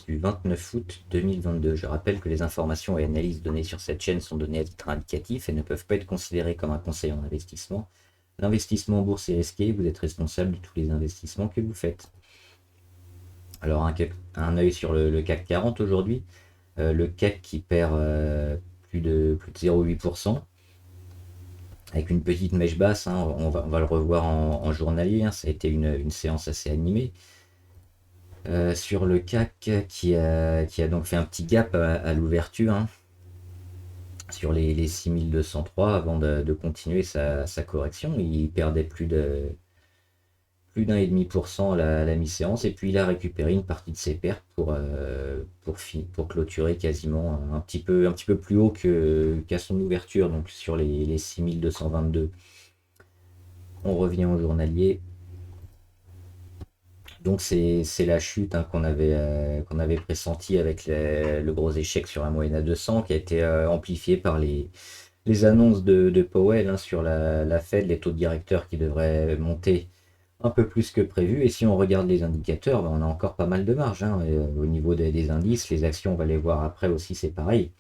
séance du 29 août 2022. Je rappelle que les informations et analyses données sur cette chaîne sont données à titre indicatif et ne peuvent pas être considérées comme un conseil en investissement. L'investissement en bourse est risqué, vous êtes responsable de tous les investissements que vous faites. Alors un œil sur le CAC 40 aujourd'hui. Le CAC qui perd plus de 0,8%, avec une petite mèche basse, hein. On va le revoir en journalier, hein. Ça a été une séance assez animée. Sur le CAC qui a donc fait un petit gap à l'ouverture, hein, sur les 6203 avant de continuer sa correction. Il perdait plus d'1,5% à la mi-séance et puis il a récupéré une partie de ses pertes pour clôturer quasiment un petit peu plus haut qu'à son ouverture, donc sur les 6222. On revient au journalier. Donc c'est la chute, hein, qu'on avait pressenti avec le gros échec sur la moyenne à 200 qui a été amplifié par les annonces de Powell, hein, sur la Fed, les taux directeurs qui devraient monter un peu plus que prévu. Et si on regarde les indicateurs, ben, on a encore pas mal de marge, hein, au niveau des indices. Les actions, on va les voir après aussi, c'est pareil.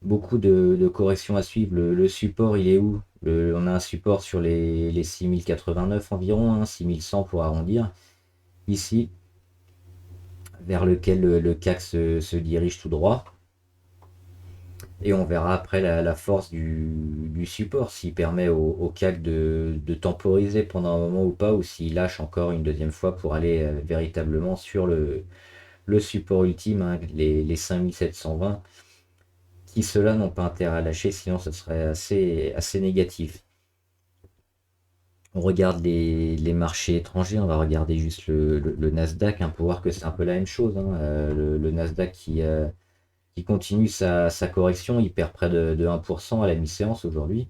Beaucoup de corrections à suivre. Le support, il est où? On a un support sur les 6089 environ, hein, 6100 pour arrondir. Ici, vers lequel le CAC se dirige tout droit. Et on verra après la force du support, s'il permet au CAC de temporiser pendant un moment ou pas, ou s'il lâche encore une deuxième fois pour aller véritablement sur le support ultime, hein, les 5720, qui ceux-là n'ont pas intérêt à lâcher, sinon ce serait assez négatif. On regarde les marchés étrangers, on va regarder juste le Nasdaq, hein, pour voir que c'est un peu la même chose, hein. Le Nasdaq qui continue sa correction, il perd près de 1% à la mi-séance aujourd'hui.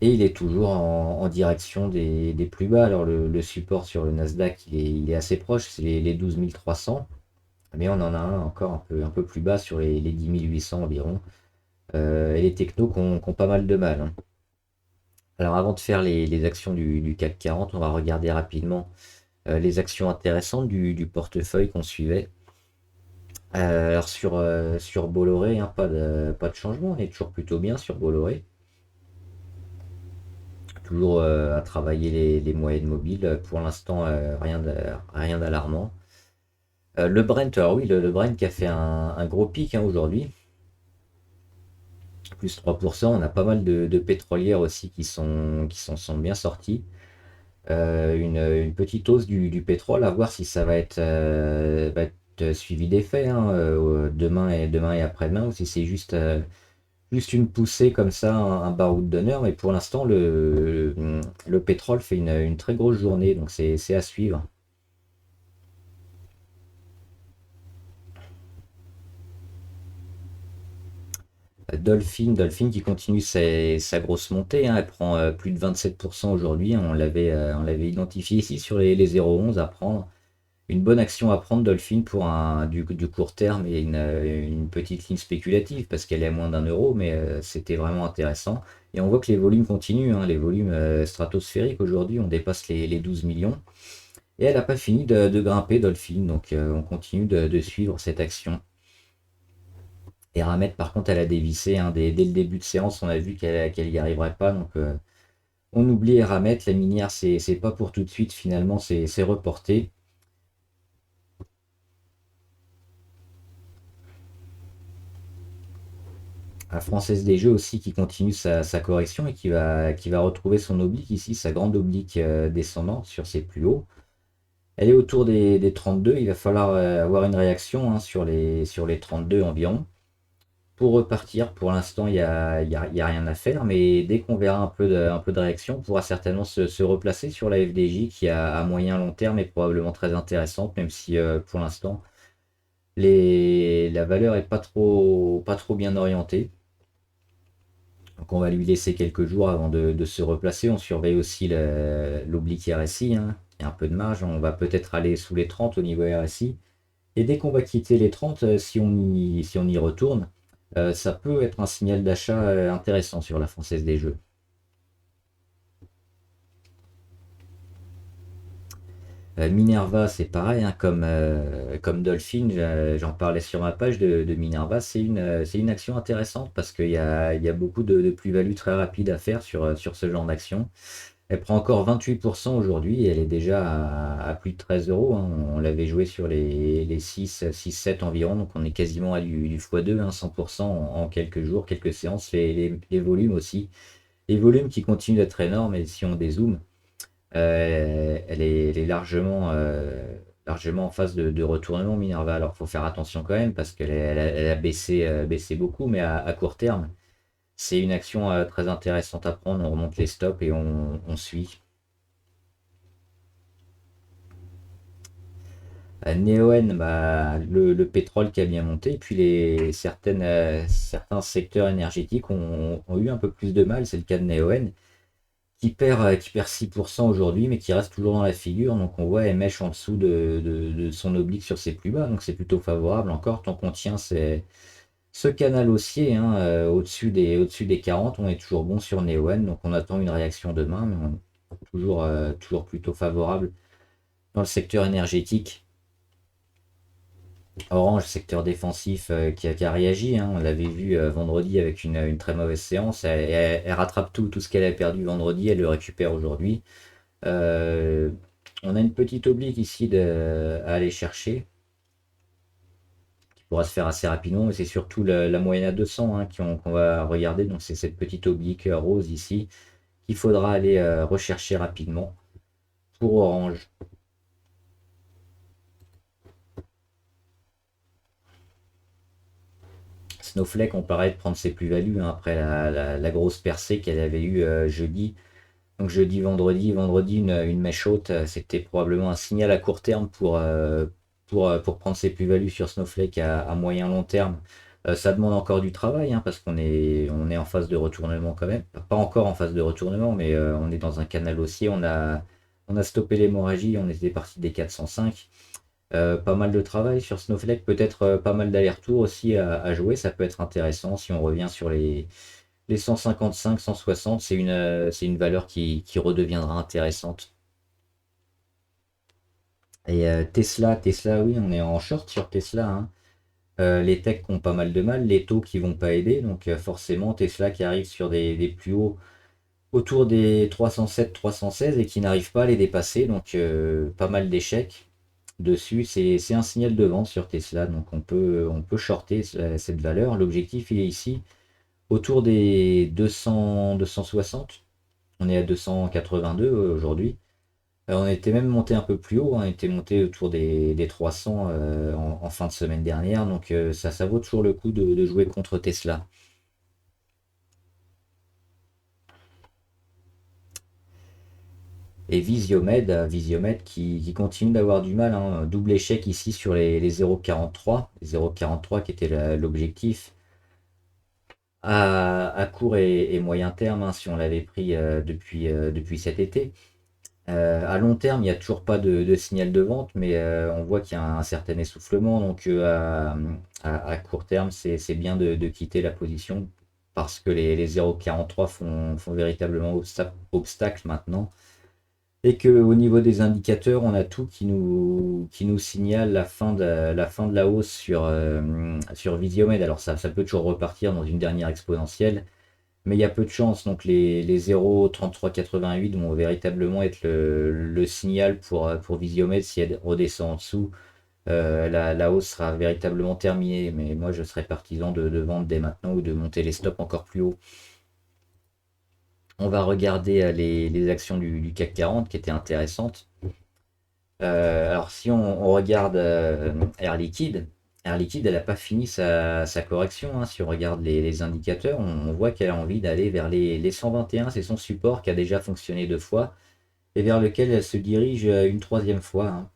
Et il est toujours en direction des plus bas. Alors le support sur le Nasdaq, il est assez proche, c'est les 12 300. Mais on en a un encore un peu plus bas sur les 10 800 environ. Et les technos qui ont pas mal de mal, hein. Alors avant de faire les actions du CAC 40, on va regarder rapidement les actions intéressantes du portefeuille qu'on suivait. Alors sur Bolloré, hein, pas de changement, on est toujours plutôt bien sur Bolloré. Toujours à travailler les moyennes mobiles. Pour l'instant, rien d'alarmant. Le Brent, alors oui, le Brent qui a fait un gros pic, hein, aujourd'hui, plus 3%. On a pas mal de pétrolières aussi qui sont bien sorties. Une petite hausse du pétrole, à voir si ça va être suivi d'effet, hein, demain et après-demain, ou si c'est juste une poussée comme ça, un baroud d'honneur. Mais pour l'instant, le pétrole fait une très grosse journée, donc c'est à suivre. Dolphin qui continue sa grosse montée, hein. Elle prend plus de 27% aujourd'hui, hein. On l'avait identifié ici sur les 0,11 à prendre. Une bonne action à prendre, Dolphin, pour du court terme et une petite ligne spéculative, parce qu'elle est à moins d'1 euro, mais c'était vraiment intéressant. Et on voit que les volumes continuent, hein. Les volumes stratosphériques aujourd'hui, on dépasse les 12 millions. Et elle n'a pas fini de grimper, Dolphin, donc on continue de suivre cette action. Et Ramet, par contre, elle a dévissé, hein, dès le début de séance, on a vu qu'elle n'y arriverait pas, donc on oublie Ramet. La minière, c'est pas pour tout de suite, finalement, c'est reporté. La Française des Jeux aussi qui continue sa correction et qui va retrouver son oblique ici, sa grande oblique descendante sur ses plus hauts. Elle est autour des 32, il va falloir avoir une réaction, hein, sur les 32 environ. Pour repartir, pour l'instant, il y a rien à faire, mais dès qu'on verra un peu de réaction, on pourra certainement se replacer sur la FDJ qui, à moyen long terme, est probablement très intéressante, même si pour l'instant, la valeur est pas trop bien orientée. Donc on va lui laisser quelques jours avant de se replacer. On surveille aussi l'oblique RSI, hein. Il y a un peu de marge. On va peut-être aller sous les 30 au niveau RSI. Et dès qu'on va quitter les 30, si on y retourne, ça peut être un signal d'achat intéressant sur la Française des Jeux. Minerva, c'est pareil, hein, comme Dolphin, j'en parlais sur ma page de Minerva, c'est une action intéressante parce qu'il y a beaucoup de plus-value très rapide à faire sur ce genre d'action. Elle prend encore 28% aujourd'hui et elle est déjà à plus de 13 euros, hein. On l'avait joué sur les 6 7 environ, donc on est quasiment à du x2, hein, 100% en quelques jours, quelques séances. Les volumes aussi. Les volumes qui continuent d'être énormes et si on dézoome, elle est largement en phase de retournement Minerva. Alors, faut faire attention quand même parce elle a baissé beaucoup, mais à court terme, c'est une action très intéressante à prendre. On remonte les stops et on suit. Neoen, bah, le pétrole qui a bien monté, et puis certains secteurs énergétiques ont eu un peu plus de mal. C'est le cas de Neoen qui perd 6% aujourd'hui, mais qui reste toujours dans la figure. Donc on voit mèche en dessous de son oblique sur ses plus bas. Donc c'est plutôt favorable encore. Tant qu'on tient ce canal haussier, hein, au-dessus des 40, on est toujours bon sur Neoen. Donc on attend une réaction demain, mais on est toujours plutôt favorable dans le secteur énergétique. Orange, secteur défensif qui a réagi, hein. On l'avait vu vendredi avec une très mauvaise séance. Elle rattrape tout ce qu'elle a perdu vendredi, elle le récupère aujourd'hui. Euh, on a une petite oblique ici à aller chercher, qui pourra se faire assez rapidement, mais c'est surtout la moyenne à 200, hein, qu'on va regarder. Donc c'est cette petite oblique rose ici qu'il faudra aller rechercher rapidement pour Orange. Snowflake, on paraît de prendre ses plus-values, hein, après la grosse percée qu'elle avait eue jeudi. Donc jeudi, vendredi une mèche haute, c'était probablement un signal à court terme pour prendre ses plus-values sur Snowflake à moyen long terme. Ça demande encore du travail, hein, parce on est en phase de retournement quand même. Pas encore en phase de retournement, mais on est dans un canal haussier. On a stoppé l'hémorragie, on était parti des 405. Pas mal de travail sur Snowflake, peut-être pas mal d'allers-retours aussi à jouer. Ça peut être intéressant si on revient sur les 155, 160, c'est une valeur qui redeviendra intéressante. Et Tesla, oui, on est en short sur Tesla, hein. Les techs ont pas mal de mal, les taux qui vont pas aider, donc forcément Tesla qui arrive sur des plus hauts autour des 307, 316 et qui n'arrive pas à les dépasser, donc pas mal d'échecs dessus. C'est un signal de vente sur Tesla, donc on peut shorter cette valeur. L'objectif il est ici autour des 200, 260. On est à 282 aujourd'hui. On était même monté un peu plus haut, hein. On était monté autour des 300 en fin de semaine dernière. Donc ça vaut toujours le coup de jouer contre Tesla. Et Visiomed qui continue d'avoir du mal, hein. Double échec ici sur les 0,43. Les 0,43 qui était l'objectif à court et moyen terme, hein, si on l'avait pris depuis cet été. À long terme, il n'y a toujours pas de signal de vente, mais on voit qu'il y a un certain essoufflement. Donc à court terme, c'est bien de quitter la position parce que les 0,43 font véritablement obstacle maintenant. Et qu'au niveau des indicateurs, on a tout qui nous signale la fin de la hausse sur Visiomed. Alors ça peut toujours repartir dans une dernière exponentielle, mais il y a peu de chance. Donc les 0,3388 vont véritablement être le signal pour Visiomed. Si elle redescend en dessous, la hausse sera véritablement terminée. Mais moi, je serais partisan de vendre dès maintenant ou de monter les stops encore plus haut. On va regarder les actions du CAC 40 qui étaient intéressantes. Alors si on regarde Air Liquide, Air Liquide, elle n'a pas fini sa correction, hein. Si on regarde les indicateurs, on voit qu'elle a envie d'aller vers les 121. C'est son support qui a déjà fonctionné deux fois et vers lequel elle se dirige une troisième fois, hein,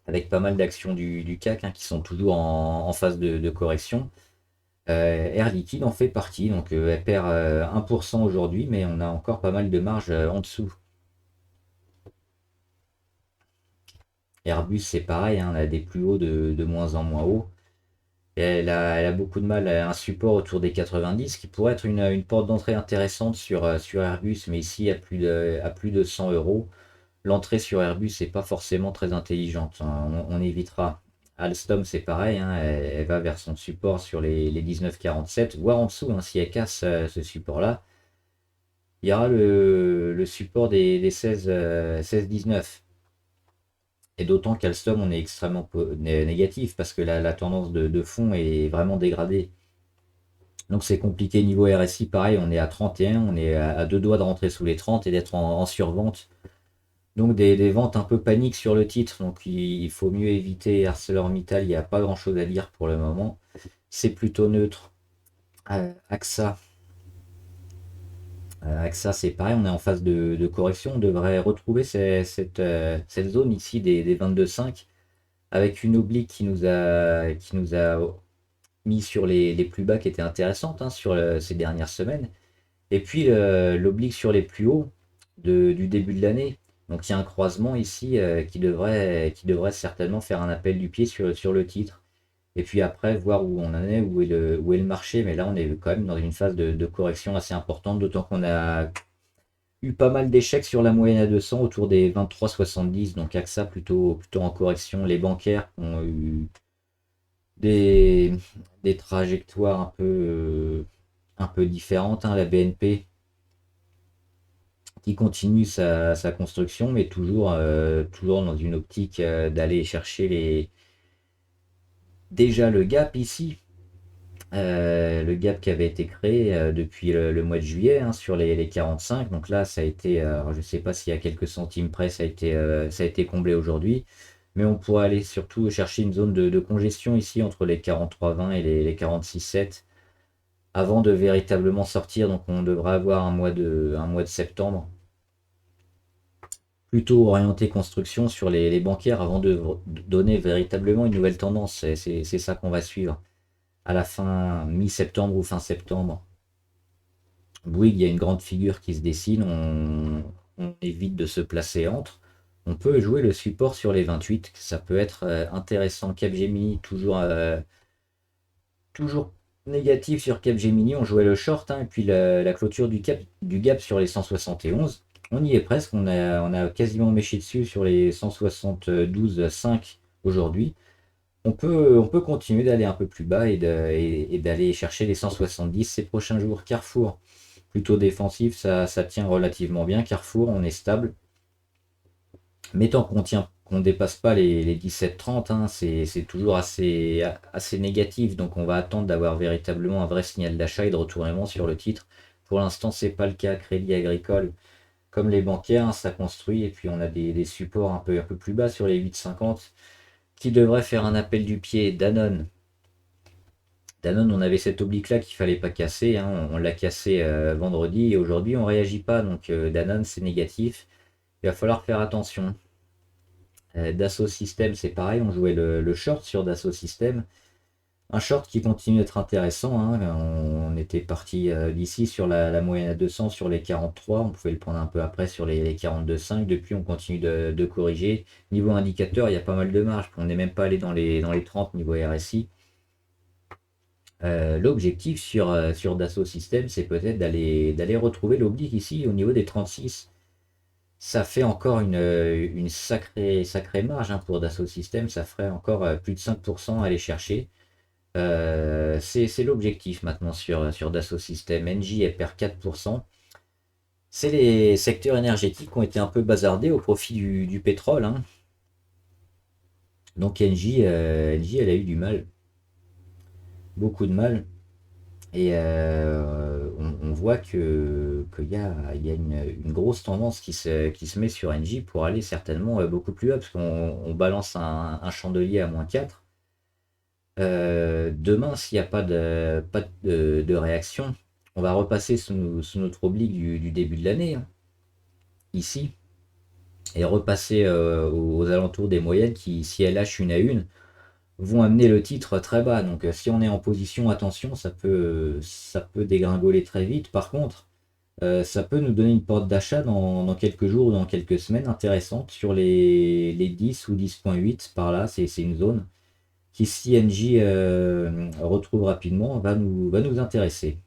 avec pas mal d'actions du CAC, hein, qui sont toujours en phase de correction. Air Liquide en fait partie, donc elle perd 1% aujourd'hui, mais on a encore pas mal de marge en dessous. Airbus, c'est pareil, hein, on a des plus hauts de moins en moins hauts. Et elle a beaucoup de mal à un support autour des 90, qui pourrait être une porte d'entrée intéressante sur Airbus, mais ici à plus de 100 euros. l'entrée sur Airbus n'est pas forcément très intelligente, hein. On évitera. Alstom, c'est pareil, hein, elle va vers son support sur les 19,47, voire en dessous, hein, si elle casse ce support-là. Il y aura le support des 16, 16,19. Et d'autant qu'Alstom, on est extrêmement négatif parce que la tendance de fond est vraiment dégradée. Donc c'est compliqué niveau RSI, pareil, on est à 31, on est à deux doigts de rentrer sous les 30 et d'être en survente. Donc des ventes un peu paniques sur le titre, donc il faut mieux éviter ArcelorMittal, il n'y a pas grand chose à dire pour le moment. C'est plutôt neutre. AXA, AXA c'est pareil, on est en phase de correction, on devrait retrouver cette zone ici des 22,5 avec une oblique qui nous a mis sur les plus bas qui étaient intéressantes, hein, sur ces dernières semaines. Et puis l'oblique sur les plus hauts du début de l'année. Donc il y a un croisement ici qui devrait certainement faire un appel du pied sur le titre. Et puis après, voir où on en est, où est le marché. Mais là, on est quand même dans une phase de correction assez importante, d'autant qu'on a eu pas mal d'échecs sur la moyenne à 200 autour des 23,70. Donc AXA plutôt en correction. Les bancaires ont eu des, des trajectoires un peu différentes, hein. La BNP qui continue sa construction, mais toujours dans une optique d'aller chercher déjà le gap ici, le gap qui avait été créé depuis le mois de juillet, hein, sur les 45. Donc là, ça a été, je ne sais pas s'il y a quelques centimes près, ça a été comblé aujourd'hui. Mais on pourrait aller surtout chercher une zone de congestion ici entre les 43,20 et les 46,7 avant de véritablement sortir. Donc on devrait avoir un mois de septembre plutôt orienté construction sur les bancaires avant de donner véritablement une nouvelle tendance. C'est ça qu'on va suivre à la fin mi-septembre ou fin septembre. Bouygues, il y a une grande figure qui se dessine, on évite de se placer entre. On peut jouer le support sur les 28, ça peut être intéressant. Capgemini, toujours négatif sur Capgemini, on jouait le short, hein, et puis la clôture du gap sur les 171. On y est presque, on a quasiment méché dessus sur les 172,5 aujourd'hui. On peut continuer d'aller un peu plus bas et d'aller chercher les 170 ces prochains jours. Carrefour, plutôt défensif, ça tient relativement bien. Carrefour, on est stable. Mais tant qu'on ne dépasse pas les 17,30, hein, c'est toujours assez négatif. Donc on va attendre d'avoir véritablement un vrai signal d'achat et de retournement sur le titre. Pour l'instant, c'est pas le cas. Crédit Agricole, comme les bancaires, hein, ça construit. Et puis on a des supports un peu plus bas sur les 8,50 qui devraient faire un appel du pied. Danone. Danone, on avait cette oblique là qu'il fallait pas casser, hein. On l'a cassé vendredi et aujourd'hui on réagit pas. Donc Danone, c'est négatif. Il va falloir faire attention. Dassault Systèmes, c'est pareil, on jouait le short sur Dassault Systèmes. Un short qui continue d'être intéressant, hein. On était parti d'ici sur la moyenne à 200 sur les 43. On pouvait le prendre un peu après sur les 42,5. Depuis, on continue de corriger. Niveau indicateur, il y a pas mal de marge. On n'est même pas allé dans les 30 niveau RSI. L'objectif sur Dassault Systèmes, c'est peut-être d'aller retrouver l'oblique ici au niveau des 36. Ça fait encore une sacrée marge, hein, pour Dassault Systèmes. Ça ferait encore plus de 5% à aller chercher. C'est l'objectif maintenant sur Dassault Systèmes. Engie, elle perd 4%. C'est les secteurs énergétiques qui ont été un peu bazardés au profit du pétrole, hein. Donc Engie, elle a eu du mal, beaucoup de mal. Et on voit qu'il y a une grosse tendance qui se met sur Engie pour aller certainement beaucoup plus haut, parce qu'on balance un chandelier à -4. Demain, s'il n'y a pas de réaction, on va repasser sous notre oblique du début de l'année, hein, ici, et repasser aux alentours des moyennes qui, si elles lâchent une à une, vont amener le titre très bas. Donc si on est en position, attention, ça peut dégringoler très vite. Par contre, ça peut nous donner une porte d'achat dans quelques jours ou dans quelques semaines intéressante sur les 10 ou 10,8 par là. C'est une zone qui, si NJ retrouve rapidement, va nous intéresser.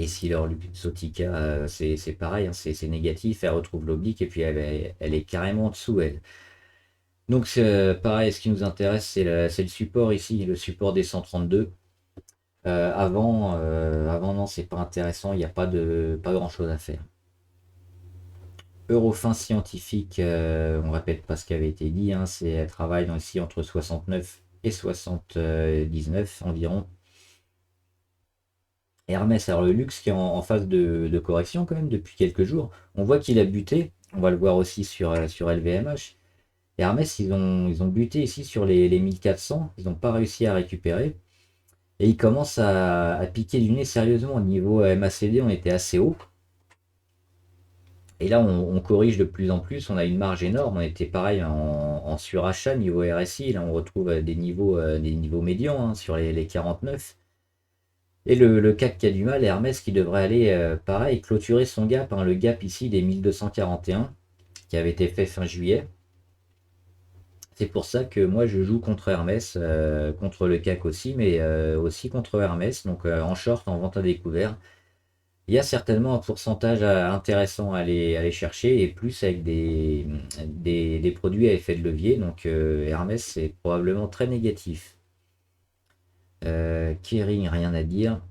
Et si leur Luxottica, c'est pareil, hein, c'est négatif, elle retrouve l'oblique et puis elle est carrément en dessous, elle. Donc c'est pareil, ce qui nous intéresse, c'est le support ici, le support des 132. Avant non, c'est pas intéressant, il n'y a pas grand-chose à faire. Eurofin scientifique, on répète pas ce qui avait été dit, hein, elle travaille ici entre 69 et 79 environ. Hermès, alors le luxe qui est en phase de correction quand même depuis quelques jours. On voit qu'il a buté, on va le voir aussi sur LVMH. Hermès, ils ont buté ici sur les 1400, ils n'ont pas réussi à récupérer. Et ils commencent à piquer du nez sérieusement. Au niveau MACD, on était assez haut. Et là, on corrige de plus en plus. On a une marge énorme. On était pareil en surachat niveau RSI. Là, on retrouve des niveaux médians, hein, sur les 49. Et le CAC qui a du mal, Hermès qui devrait aller, pareil, clôturer son gap, hein, le gap ici des 1241 qui avait été fait fin juillet. C'est pour ça que moi je joue contre Hermès, contre le CAC aussi, mais aussi contre Hermès, donc en short, en vente à découvert. Il y a certainement un pourcentage intéressant à aller chercher, et plus avec des produits à effet de levier, donc Hermès c'est probablement très négatif. Kering, rien à dire.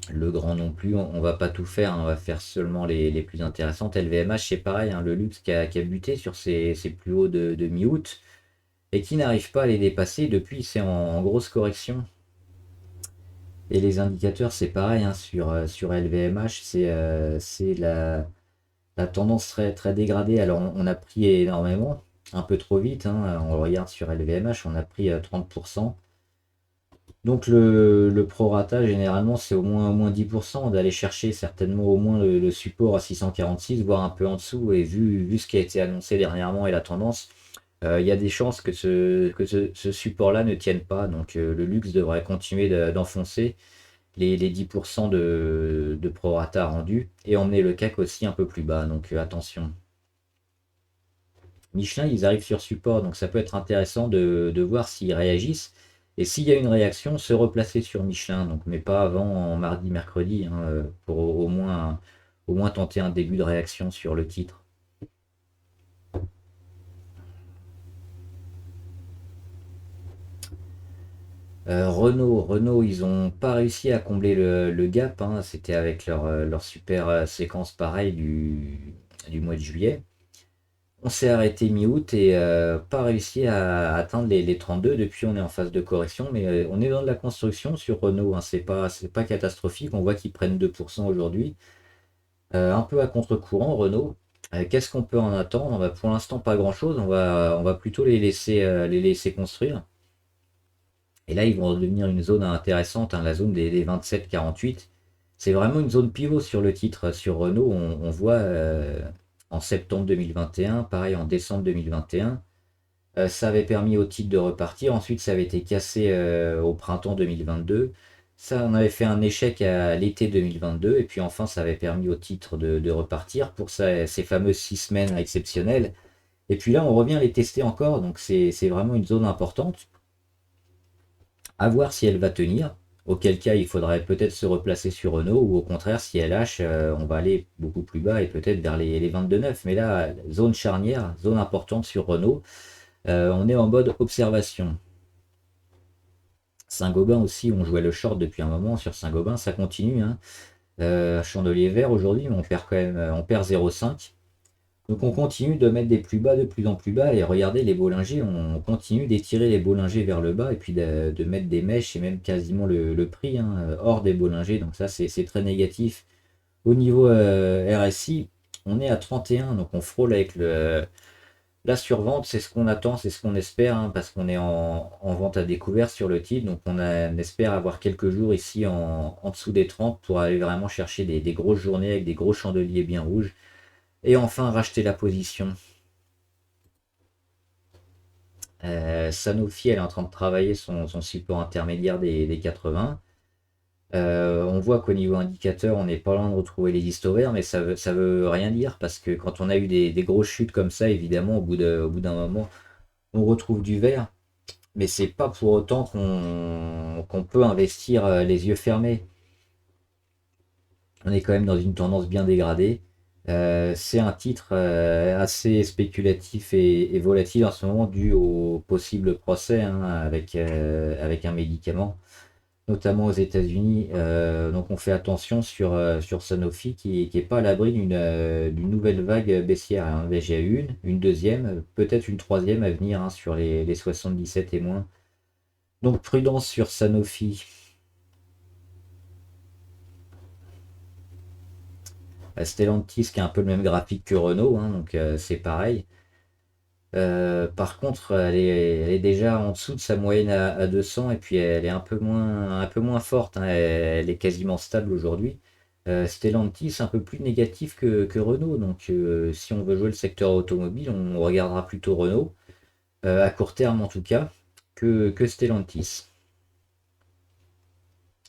Le grand non plus, on va pas tout faire, hein, on va faire seulement les plus intéressantes. LVMH, c'est pareil, hein, le luxe qui a buté sur ses plus hauts de mi-août et qui n'arrive pas à les dépasser. Depuis, c'est en grosse correction. Et les indicateurs, c'est pareil, hein, sur LVMH, c'est la tendance très, très dégradée. Alors, on a pris énormément, un peu trop vite, hein, on regarde sur LVMH, on a pris 30%. Donc le prorata, généralement, c'est au moins 10%, d'aller chercher certainement au moins le support à 646, voire un peu en dessous. Et vu ce qui a été annoncé dernièrement et la tendance, il y a des chances que ce support-là ne tienne pas. Donc le luxe devrait continuer d'enfoncer les 10% de prorata rendus et emmener le CAC aussi un peu plus bas. Donc attention. Michelin, ils arrivent sur support, donc ça peut être intéressant de voir s'ils réagissent. Et s'il y a une réaction, se replacer sur Michelin, donc, mais pas avant en mardi, mercredi, hein, pour au moins tenter un début de réaction sur le titre. Renault, ils n'ont pas réussi à combler le gap, hein, c'était avec leur super séquence pareille du mois de juillet. On s'est arrêté mi-août et pas réussi à atteindre les 32. Depuis, on est en phase de correction, mais on est dans de la construction sur Renault, hein. C'est pas catastrophique. On voit qu'ils prennent 2% aujourd'hui. Un peu à contre-courant, Renault. Qu'est-ce qu'on peut en attendre? Bah, pour l'instant, pas grand-chose. On va plutôt les laisser construire. Et là, ils vont devenir une zone intéressante, hein, la zone des 27-48. C'est vraiment une zone pivot sur le titre. Sur Renault, on voit en septembre 2021, pareil en décembre 2021. Ça avait permis au titre de repartir. Ensuite, ça avait été cassé au printemps 2022. Ça, on avait fait un échec à l'été 2022. Et puis enfin, ça avait permis au titre de repartir pour ces fameuses 6 semaines exceptionnelles. Et puis là, on revient les tester encore. Donc c'est vraiment une zone importante. À voir si elle va tenir. Auquel cas, il faudrait peut-être se replacer sur Renault. Ou au contraire, si elle lâche, on va aller beaucoup plus bas et peut-être vers les 22,9. Mais là, zone charnière, zone importante sur Renault. On est en mode observation. Saint-Gobain aussi, on jouait le short depuis un moment sur Saint-Gobain, ça continue, hein. Chandelier vert aujourd'hui, on perd quand même, on perd 0,5. Donc on continue de mettre des plus bas de plus en plus bas et regardez les Bollinger, on continue d'étirer les Bollinger vers le bas et puis de mettre des mèches et même quasiment le prix, hein, hors des Bollinger. Donc ça c'est très négatif. Au niveau RSI, on est à 31, donc on frôle avec la survente, c'est ce qu'on attend, c'est ce qu'on espère, hein, parce qu'on est en vente à découvert sur le titre. Donc on espère avoir quelques jours ici en dessous des 30 pour aller vraiment chercher des grosses journées avec des gros chandeliers bien rouges. Et enfin racheter la position. Sanofi, elle est en train de travailler son support intermédiaire des 80. On voit qu'au niveau indicateur, on n'est pas loin de retrouver les histogrammes, mais ça veut rien dire parce que quand on a eu des grosses chutes comme ça, évidemment, au bout d'un moment, on retrouve du vert. Mais c'est pas pour autant qu'on peut investir les yeux fermés. On est quand même dans une tendance bien dégradée. C'est un titre assez spéculatif et volatile en ce moment dû au possible procès hein, avec un médicament, notamment aux États-Unis. Donc on fait attention sur Sanofi qui est pas à l'abri d'une nouvelle vague baissière, hein. Déjà il y a eu une deuxième, peut-être une troisième à venir hein, sur les 77 et moins. Donc prudence sur Sanofi. Stellantis qui a un peu le même graphique que Renault, hein, donc c'est pareil. Par contre, elle est déjà en dessous de sa moyenne à 200 et puis elle est un peu moins forte, hein, elle est quasiment stable aujourd'hui. Stellantis un peu plus négatif que Renault, donc si on veut jouer le secteur automobile, on regardera plutôt Renault, à court terme en tout cas, que Stellantis.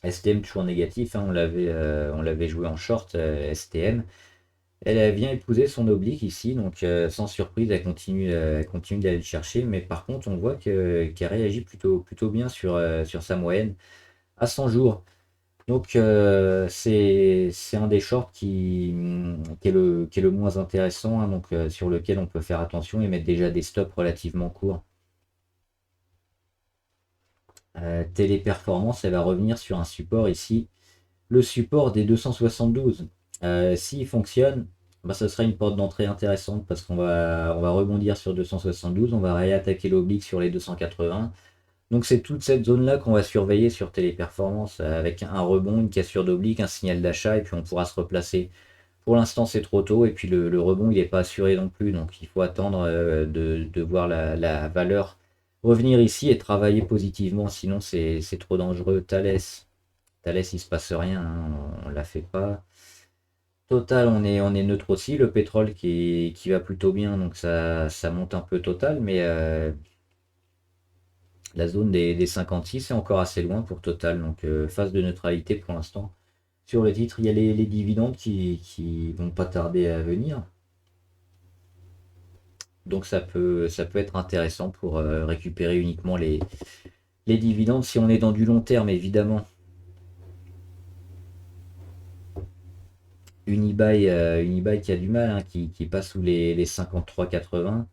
STM toujours négatif, hein, on l'avait joué en short, STM. Elle a bien épousé son oblique ici, donc sans surprise, elle continue d'aller le chercher, mais par contre, on voit qu'elle réagit plutôt bien sur sa moyenne à 100 jours. Donc c'est un des shorts qui est le moins intéressant, hein, donc sur lequel on peut faire attention et mettre déjà des stops relativement courts. Téléperformance, elle va revenir sur un support ici, le support des 272. S'il fonctionne, bah, ça sera une porte d'entrée intéressante parce on va rebondir sur 272, on va réattaquer l'oblique sur les 280. Donc c'est toute cette zone-là qu'on va surveiller sur Téléperformance avec un rebond, une cassure d'oblique, un signal d'achat et puis on pourra se replacer. Pour l'instant c'est trop tôt et puis le rebond il n'est pas assuré non plus, donc il faut attendre de voir la valeur revenir ici et travailler positivement, sinon c'est trop dangereux. Thales, il se passe rien, hein, on la fait pas. Total, on est neutre aussi. Le pétrole qui va plutôt bien, donc ça monte un peu Total, mais la zone des 56 est encore assez loin pour Total, donc phase de neutralité pour l'instant. Sur le titre, il y a les dividendes qui vont pas tarder à venir, donc ça peut être intéressant pour récupérer uniquement les dividendes si on est dans du long terme, évidemment. Unibail qui a du mal, hein, qui passe sous les 53,80.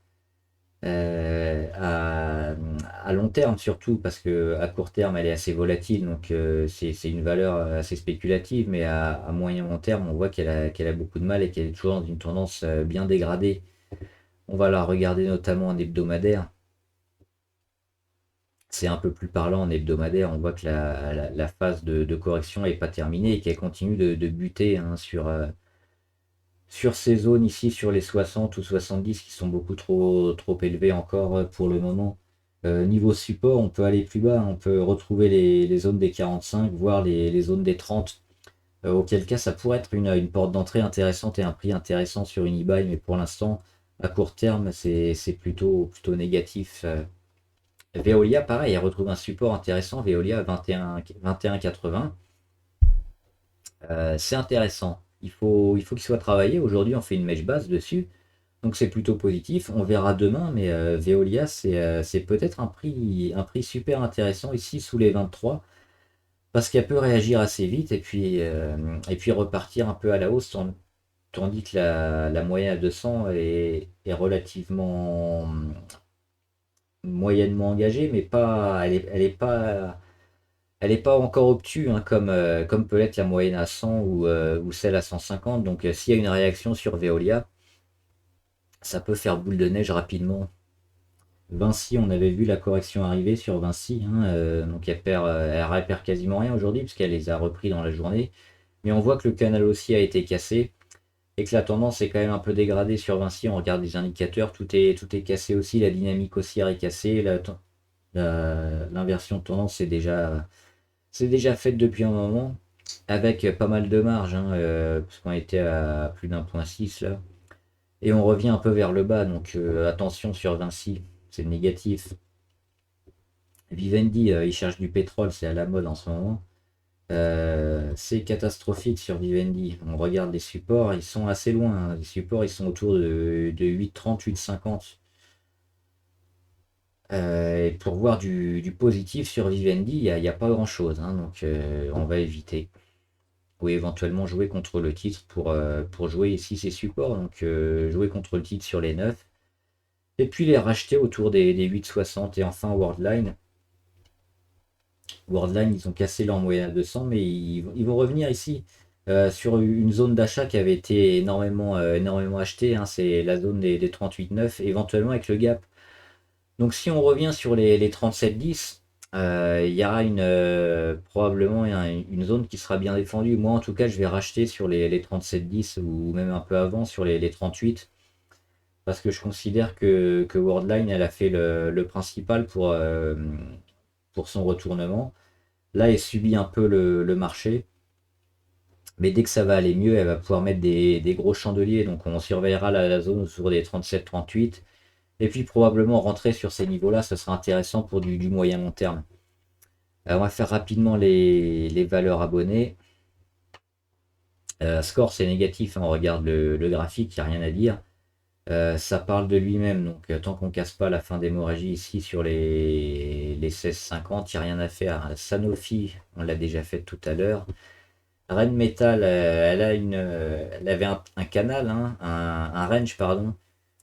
À long terme surtout, parce que à court terme elle est assez volatile, donc c'est une valeur assez spéculative, mais à moyen long terme on voit qu'elle a beaucoup de mal et qu'elle est toujours dans une tendance bien dégradée. On va la regarder notamment en hebdomadaire. C'est un peu plus parlant en hebdomadaire, on voit que la phase de correction n'est pas terminée et qu'elle continue de buter hein, sur ces zones ici, sur les 60 ou 70 qui sont beaucoup trop élevées encore pour le moment. Niveau support, on peut aller plus bas, hein. On peut retrouver les zones des 45, voire les zones des 30, auquel cas ça pourrait être une porte d'entrée intéressante et un prix intéressant sur une eBay, mais pour l'instant, à court terme, c'est plutôt négatif. Veolia, pareil, elle retrouve un support intéressant, Veolia à 21,80. C'est intéressant. Il faut qu'il soit travaillé. Aujourd'hui, on fait une mèche basse dessus. Donc c'est plutôt positif. On verra demain, mais Veolia, c'est peut-être un prix super intéressant ici sous les 23, parce qu'elle peut réagir assez vite et puis repartir un peu à la hausse, tandis que la moyenne à 200 est relativement moyennement engagée, mais pas, elle est pas encore obtue hein, comme peut l'être la moyenne à 100 ou celle à 150. Donc s'il y a une réaction sur Veolia, ça peut faire boule de neige rapidement. Vinci, on avait vu la correction arriver sur Vinci, hein, donc elle repère quasiment rien aujourd'hui puisqu'elle les a repris dans la journée. Mais on voit que le canal haussier a été cassé et que la tendance est quand même un peu dégradée sur Vinci. On regarde les indicateurs, tout est cassé aussi, la dynamique haussière est cassée, l'inversion de tendance c'est déjà faite depuis un moment avec pas mal de marge, hein, parce qu'on était à plus d'1,6 là. Et on revient un peu vers le bas, donc attention sur Vinci, c'est négatif. Vivendi, il cherche du pétrole, c'est à la mode en ce moment. C'est catastrophique sur Vivendi. On regarde les supports, ils sont assez loin, hein. Les supports, ils sont autour de 8,30, 8,50. Et pour voir du positif sur Vivendi, il n'y a pas grand-chose, hein, donc on va éviter. pouvez éventuellement jouer contre le titre pour jouer ici ces supports. Donc jouer contre le titre sur les 9. Et puis les racheter autour des 8,60. Et enfin Worldline. Worldline, ils ont cassé leur moyenne à 200, mais ils vont revenir ici sur une zone d'achat qui avait été énormément achetée, hein, c'est la zone des 38,9, éventuellement avec le gap. Donc si on revient sur les 37,10, il y aura probablement une zone qui sera bien défendue. Moi en tout cas, je vais racheter sur les 37,10 ou même un peu avant sur les 38, parce que je considère que Worldline, elle a fait le principal pour son retournement. Là, elle subit un peu le marché. Mais dès que ça va aller mieux, elle va pouvoir mettre des gros chandeliers. Donc on surveillera la zone autour des 37-38. Et puis probablement rentrer sur ces niveaux-là, ce sera intéressant pour du moyen long terme. On va faire rapidement les valeurs abonnées. Score, c'est négatif, hein, on regarde le graphique, il n'y a rien à dire. Ça parle de lui-même, donc tant qu'on casse pas la fin d'hémorragie ici sur les 16,50, il n'y a rien à faire. Sanofi, on l'a déjà fait tout à l'heure. Rheinmetall, elle avait un canal, hein, un range, pardon,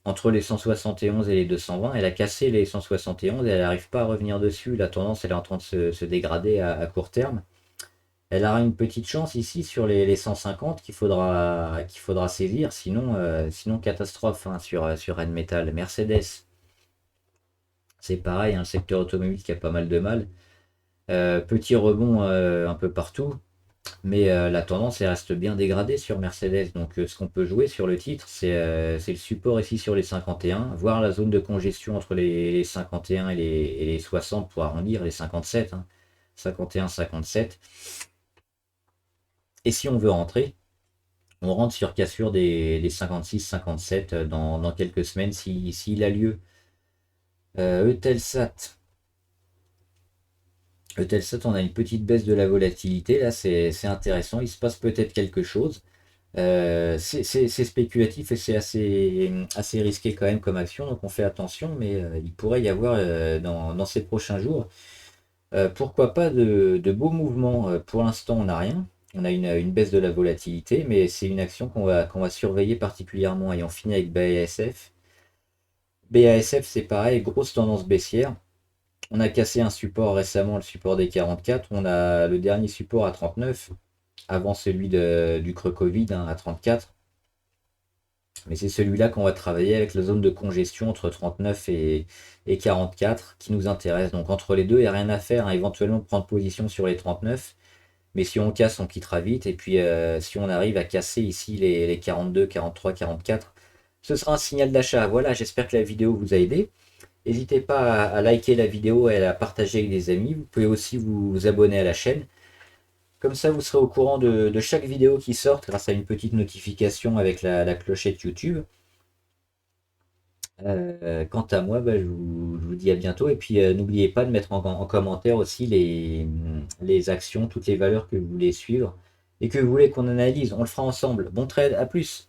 entre les 171 et les 220. Elle a cassé les 171 et elle n'arrive pas à revenir dessus. La tendance, elle est en train de se dégrader à court terme. Elle aura une petite chance ici sur les 150 qu'il faudra saisir, sinon catastrophe, hein, sur Rheinmetall. Mercedes, c'est pareil, hein, le secteur automobile qui a pas mal de mal. Petit rebond un peu partout. Mais la tendance elle reste bien dégradée sur Mercedes. Donc ce qu'on peut jouer sur le titre, c'est le support ici sur les 51, voir la zone de congestion entre les 51 et les 60 pour arrondir, les 57, hein, 51, 57. Et si on veut rentrer, on rentre sur cassure des 56, 57 dans quelques semaines s'il a lieu. Eutelsat. Eutelsat, on a une petite baisse de la volatilité. Là, c'est intéressant. Il se passe peut-être quelque chose. C'est spéculatif et c'est assez risqué quand même comme action, donc on fait attention, mais il pourrait y avoir dans ces prochains jours, pourquoi pas de beaux mouvements. Pour l'instant, on n'a rien. On a une baisse de la volatilité, mais c'est une action qu'on va surveiller particulièrement. Et on finit avec BASF. BASF, c'est pareil, grosse tendance baissière. On a cassé un support récemment, le support des 44. On a le dernier support à 39, avant celui du creux Covid, hein, à 34. Mais c'est celui-là qu'on va travailler avec la zone de congestion entre 39 et 44 qui nous intéresse. Donc entre les deux, il n'y a rien à faire, hein, éventuellement prendre position sur les 39. Mais si on casse, on quittera vite. Et puis si on arrive à casser ici les 42, 43, 44, ce sera un signal d'achat. Voilà, j'espère que la vidéo vous a aidé. N'hésitez pas à liker la vidéo et à la partager avec des amis. Vous pouvez aussi vous abonner à la chaîne. Comme ça, vous serez au courant de chaque vidéo qui sort grâce à une petite notification avec la clochette YouTube. Quant à moi, bah, je vous dis à bientôt. Et puis, n'oubliez pas de mettre en commentaire aussi les actions, toutes les valeurs que vous voulez suivre et que vous voulez qu'on analyse. On le fera ensemble. Bon trade, à plus!